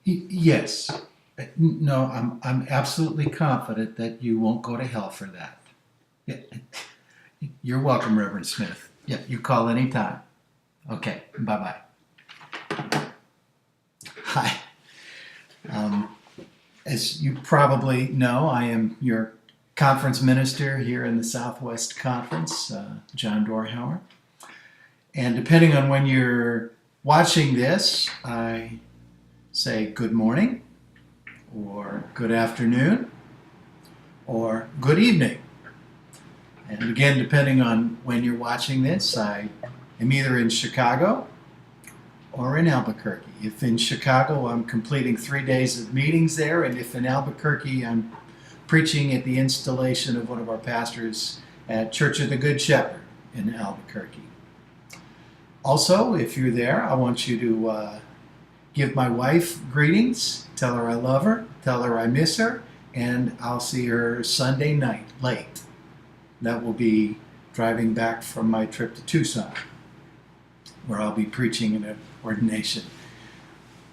Yes. No, I'm absolutely confident that you won't go to hell for that. Yeah. You're welcome, Reverend Smith. Yeah, you call anytime. Okay, bye-bye. Hi. Um, as you probably know, I am your conference minister here in the Southwest Conference, John Dorhauer. And depending on when you're watching this, I say good morning, or good afternoon, or good evening. And again, depending on when you're watching this, I am either in Chicago or in Albuquerque. If in Chicago, I'm completing 3 days of meetings there, and if in Albuquerque, I'm preaching at the installation of one of our pastors at Church of the Good Shepherd in Albuquerque. Also, if you're there, I want you to give my wife greetings, tell her I love her, tell her I miss her, and I'll see her Sunday night late. That will be driving back from my trip to Tucson, where I'll be preaching in an ordination.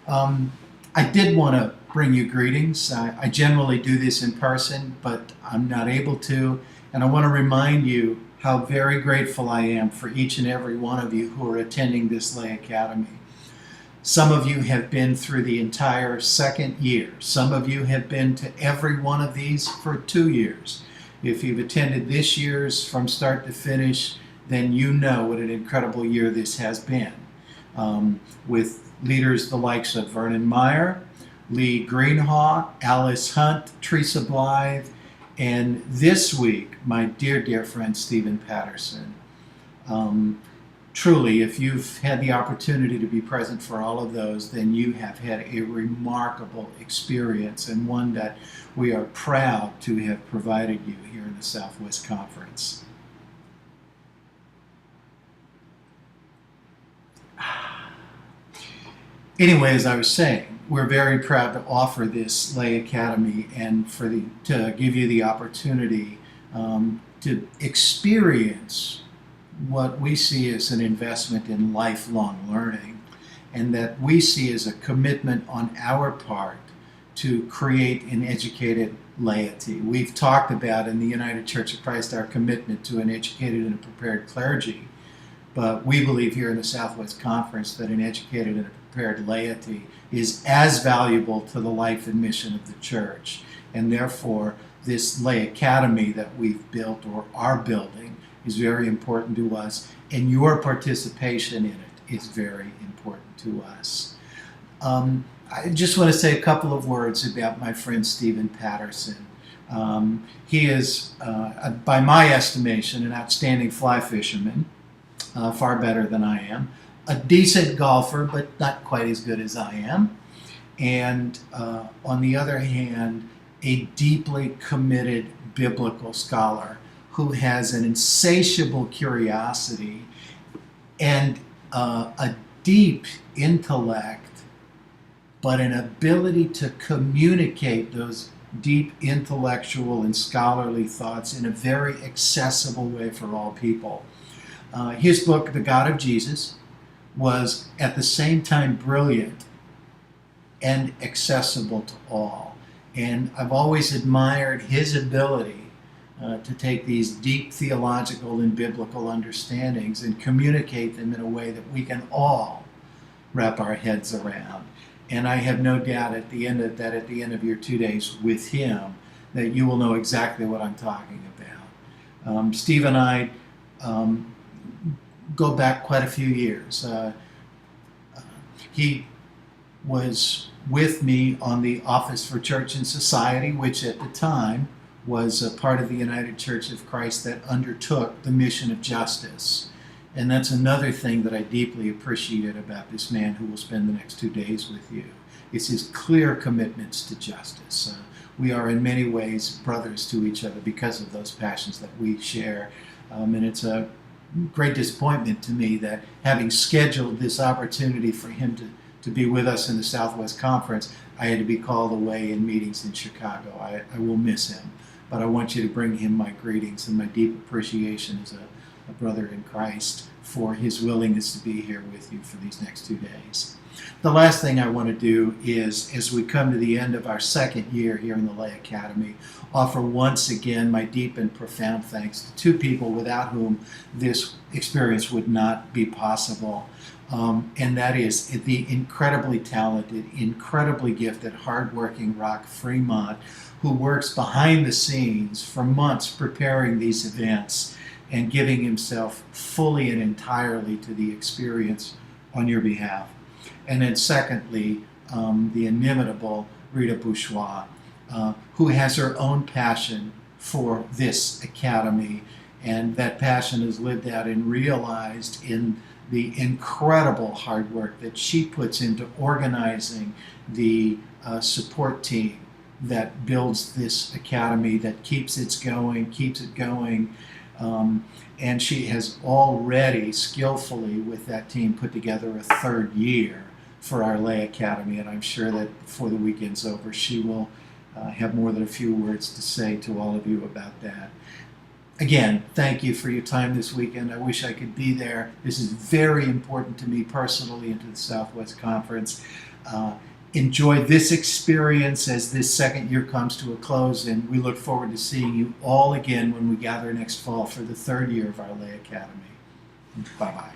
I did want to bring you greetings. I generally do this in person, but I'm not able to. And I want to remind you how very grateful I am for each and every one of you who are attending this Lay Academy. Some of you have been through the entire second year. Some of you have been to every one of these for 2 years. If you've attended this year's from start to finish, then you know what an incredible year this has been. With leaders the likes of Vernon Meyer, Lee Greenhaw, Alice Hunt, Teresa Blythe, and this week, my dear, dear friend, Stephen Patterson. Truly, if you've had the opportunity to be present for all of those, then you have had a remarkable experience, and one that we are proud to have provided you here in the Southwest Conference. Anyway, as I was saying, we're very proud to offer this Lay Academy and to give you the opportunity to experience what we see as an investment in lifelong learning, and that we see as a commitment on our part to create an educated laity. We've talked about in the United Church of Christ our commitment to an educated and a prepared clergy, but we believe here in the Southwest Conference that an educated and a prepared laity is as valuable to the life and mission of the church, and therefore this Lay Academy that we've built or are building is very important to us, and your participation in it is very important to us. I just want to say a couple of words about my friend Stephen Patterson. He is, by my estimation, an outstanding fly fisherman, far better than I am, a decent golfer, but not quite as good as I am, and on the other hand, a deeply committed biblical scholar who has an insatiable curiosity and a deep intellect, but an ability to communicate those deep intellectual and scholarly thoughts in a very accessible way for all people. His book, The God of Jesus, was at the same time brilliant and accessible to all. And I've always admired his ability to take these deep theological and biblical understandings and communicate them in a way that we can all wrap our heads around. And I have no doubt at the end of your 2 days with him, that you will know exactly what I'm talking about. Steve and I go back quite a few years. He was with me on the Office for Church and Society, which at the time was a part of the United Church of Christ that undertook the mission of justice. And that's another thing that I deeply appreciated about this man who will spend the next 2 days with you. It's his clear commitments to justice. We are in many ways brothers to each other because of those passions that we share. And it's a great disappointment to me that having scheduled this opportunity for him to be with us in the Southwest Conference, I had to be called away in meetings in Chicago. I will miss him, but I want you to bring him my greetings and my deep appreciation as a brother in Christ, for his willingness to be here with you for these next 2 days. The last thing I want to do is, as we come to the end of our second year here in the Lay Academy, offer once again my deep and profound thanks to two people without whom this experience would not be possible. And that is the incredibly talented, incredibly gifted, hardworking Rock Fremont, who works behind the scenes for months preparing these events and giving himself fully and entirely to the experience on your behalf. And then secondly, the inimitable Rita Bourgeois, who has her own passion for this academy, and that passion is lived out and realized in the incredible hard work that she puts into organizing the support team that builds this academy, that keeps it going. And she has already skillfully, with that team, put together a third year for our Lay Academy, and I'm sure that before the weekend's over, she will have more than a few words to say to all of you about that. Again, thank you for your time this weekend. I wish I could be there. This is very important to me personally and to the Southwest Conference. Enjoy this experience as this second year comes to a close, and we look forward to seeing you all again when we gather next fall for the third year of our Lay Academy. Bye-bye.